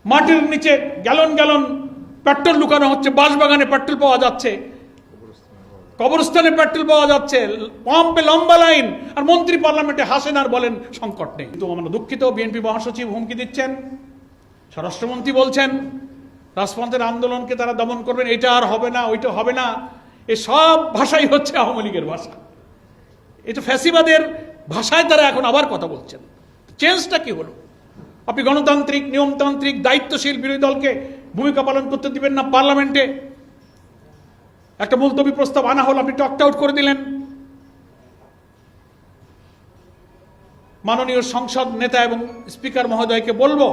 মাটির নিচে gallon gallon petrol লুকানো হচ্ছে, বাঁশবাগানে পেট্রোল পাওয়া যাচ্ছে, কবরস্থানে পেট্রোল পাওয়া যাচ্ছে, পাম্পে লম্বা লাইন, আর মন্ত্রী পার্লামেন্টে হাসেন আর বলেন সংকট নেই। কিন্তু আমরা দুঃখিত, বিএনপি মহাসচিব হুমকি দিচ্ছেন, স্বরাষ্ট্রমন্ত্রী বলছেন রাজপন্থের আন্দোলনকে তারা দমন করবেন, এটা আর হবে না, ওইটা হবে না। এ সব ভাষাই হচ্ছে আওয়ামী লীগের ভাষা, এটা ফ্যাসিবাদের ভাষায় তারা এখন আবার কথা বলছেন। চেঞ্জটা কি হলো? আপনি গণতান্ত্রিক নিয়মতান্ত্রিক দায়িত্বশীল বিরোধী দলকে ভূমিকা পালন করতে দিবেন না। পার্লামেন্টে একটা মুলতবি প্রস্তাব আনা হলো, আপনি টকড আউট করে দিলেন। মাননীয় সংসদ নেতা এবং স্পিকার মহোদয়কে বলবো,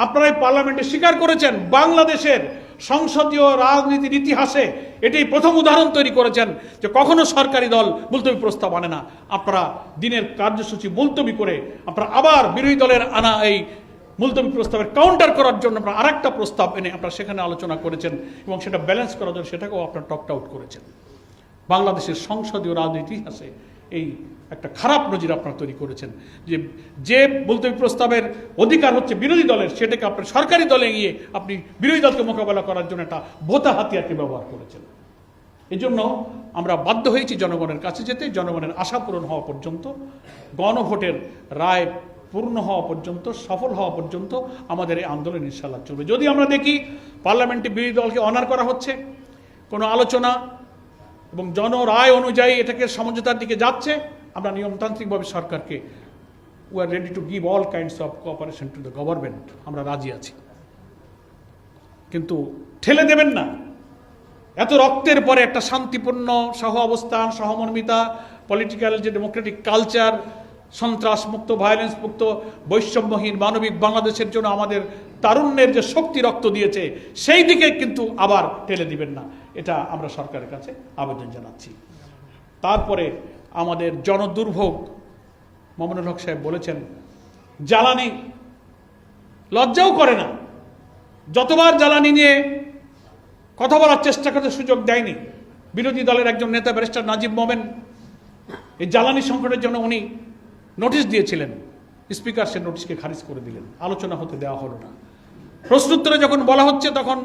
আপনারাই পার্লামেন্টে স্বীকার করেছেন বাংলাদেশের সংসদীয় রাজনীতির ইতিহাসে এটাই প্রথম উদাহরণ তৈরি করেছেন যে কখনো সরকারি দল মুলতবি প্রস্তাব আনে না। আপনারা দিনের কার্যসূচি মুলতবি করে আপনারা আবার বিরোধী দলের আনা এই মুলতবি প্রস্তাবের কাউন্টার করার জন্য আপনারা আরেকটা প্রস্তাব এনে আপনারা সেখানে আলোচনা করেছেন এবং সেটা ব্যালেন্স করার জন্য সেটাকেও আপনারা টকড আউট করেছেন। বাংলাদেশের সংসদীয় রাজনীতির ইতিহাসে এই একটা খারাপ নজির আপনারা তৈরি করেছেন যে মুলতবি প্রস্তাবের অধিকার হচ্ছে বিরোধী দলের, সেটাকে আপনার সরকারি দলে গিয়ে আপনি বিরোধী দলকে মোকাবেলা করার জন্য একটা ভোতা হাতিয়ারকে ব্যবহার করেছেন। এই জন্য আমরা বাধ্য হয়েছি জনগণের কাছে যেতে, জনগণের আশা পূরণ হওয়া পর্যন্ত, গণভোটের রায় পূর্ণ হওয়া পর্যন্ত, সফল হওয়া পর্যন্ত আমাদের এই আন্দোলন ইনশাআল্লাহ চলবে। যদি আমরা দেখি পার্লামেন্টে বিরোধী দলকে অনার করা হচ্ছে, কোনো আলোচনা এবং জনরায় অনুযায়ী এটাকে সমঝোতার দিকে যাচ্ছে, আমরা নিয়মতান্ত্রিকভাবে সরকারকে we are ready to give all kinds of cooperation to the government, আমরা রাজি আছি। কিন্তু ঠেলে দেবেন না। এত রক্তের পরে একটা শান্তিপূর্ণ সহ অবস্থান, সহমর্মিতা, পলিটিক্যাল যে ডেমোক্রেটিক কালচার, সন্ত্রাস মুক্ত, ভায়োলেন্স মুক্ত, বৈষম্যহীন মানবিক বাংলাদেশের জন্য আমাদের তারুণ্যের যে শক্তি রক্ত দিয়েছে, সেই দিকে কিন্তু আবার ঠেলে দিবেন না, এটা আমরা সরকারের কাছে আবেদন জানাচ্ছি। তারপরে আমাদের জনদুর্ভোগ, মামুনুল হক সাহেব বলেছেন জ্বালানি, লজ্জাও করে না। যতবার জ্বালানি নিয়ে কথা বলার চেষ্টা করতে সুযোগ দেয়নি বিরোধী দলের একজন নেতা ব্যারিস্টার নাজিব মোমেন, এই জ্বালানি সংকটের জন্য উনি নোটিশ দিয়েছিলেন, স্পিকার সে নোটিশকে খারিজ করে দিলেন, আলোচনা হতে দেওয়া হলো না। প্রশ্নোত্তরে যখন বলা হচ্ছে তখন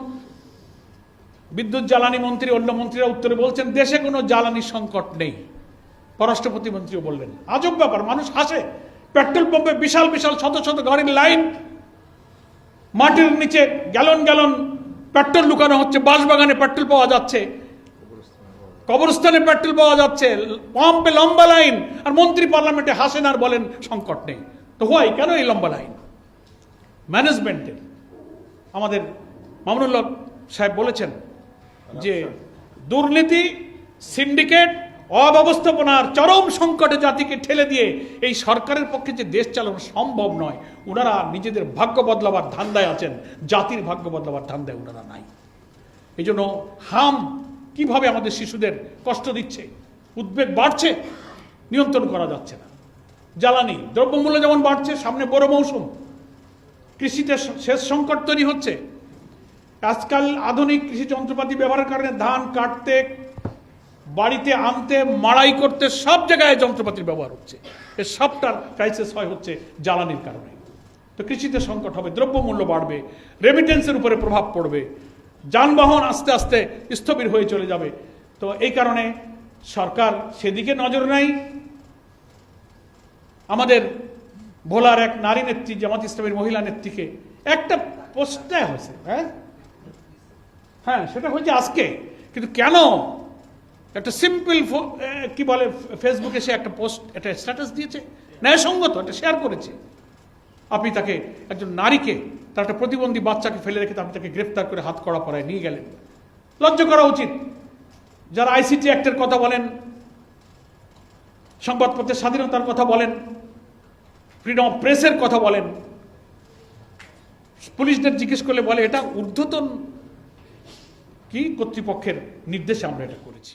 বিদ্যুৎ জ্বালানি মন্ত্রী, অন্য মন্ত্রীরা উত্তরে বলছেন দেশে কোনো জ্বালানি সংকট নেই। পররাষ্ট্র প্রতিমন্ত্রীও বললেন। আজব ব্যাপার, মানুষ হাসে। পেট্রোল পাম্পে বিশাল বিশাল শত শত গাড়ির লাইন, মাটির নিচে গ্যালন গ্যালন পেট্রোল লুকানো হচ্ছে, বাঁশবাগানে পেট্রোল পাওয়া যাচ্ছে, কবরস্থানে পেট্রোল পাওয়া যাচ্ছে, পাম্পে লম্বা লাইন, আর মন্ত্রী পার্লামেন্টে হাসেন আর বলেন সংকট নেই। তো হয় কেন এই লম্বা লাইন? ম্যানেজমেন্টের। আমাদের মামুনুল হক সাহেব বলেছেন যে দুর্নীতি, সিন্ডিকেট, অব্যবস্থাপনার চরম সংকটে জাতিকে ঠেলে দিয়ে এই সরকারের পক্ষে যে দেশ চালানো সম্ভব নয়। ওনারা নিজেদের ভাগ্য বদলাবার ধান্দায় আছেন, জাতির ভাগ্য বদলাবার ধান্দায় ওনারা নাই। এই জন্য হাম কিভাবে আমাদের শিশুদের কষ্ট দিচ্ছে, উদ্বেগ বাড়ছে, নিয়ন্ত্রণ করা যাচ্ছে না। জ্বালানি দ্রব্যমূল্য যেমন বাড়ছে, সামনে বড় মৌসুম, কৃষিতে সেচ সংকট তৈরি হচ্ছে। আজকাল আধুনিক কৃষি যন্ত্রপাতি ব্যবহারের কারণে ধান কাটতে, বাড়িতে আনতে, মাড়াই করতে সব জায়গায় যন্ত্রপাতির ব্যবহার হচ্ছে। এর সবটার ক্রাইসিস হয় হচ্ছে জ্বালানির কারণে। তো কৃষিতে সংকট হবে, দ্রব্যমূল্য বাড়বে, রেমিটেন্সের উপরে প্রভাব পড়বে, যানবাহন আস্তে আস্তে স্থবির হয়ে চলে যাবে। তো এই কারণে সরকার সেদিকে নজর নাই। আমাদের ভোলার এক নারী নেত্রী, জামাত ইসলামের মহিলা নেত্রীকে একটা পোস্ট দেওয়া হয়েছে, হ্যাঁ সেটা হয়েছে আজকে। কিন্তু কেন একটা সিম্পল কি বলে ফেসবুকে সে একটা পোস্ট, একটা স্ট্যাটাস দিয়েছে, ন্যায়সঙ্গত একটা শেয়ার করেছে। আপনি তাকে, একজন নারীকে, তার একটা প্রতিবন্ধী বাচ্চাকে ফেলে রেখে আপনি তাকে গ্রেফতার করে হাত কড়া পড়ায় নিয়ে গেলেন। লজ্জা করা উচিত। যারা আইসিটি অ্যাক্টের কথা বলেন, সংবাদপত্রের স্বাধীনতার কথা বলেন, ফ্রিডম অফ প্রেসের কথা বলেন, পুলিশদের জিজ্ঞেস করলে বলে এটা ঊর্ধ্বতন কি কর্তৃপক্ষের নির্দেশে আমরা এটা করেছি।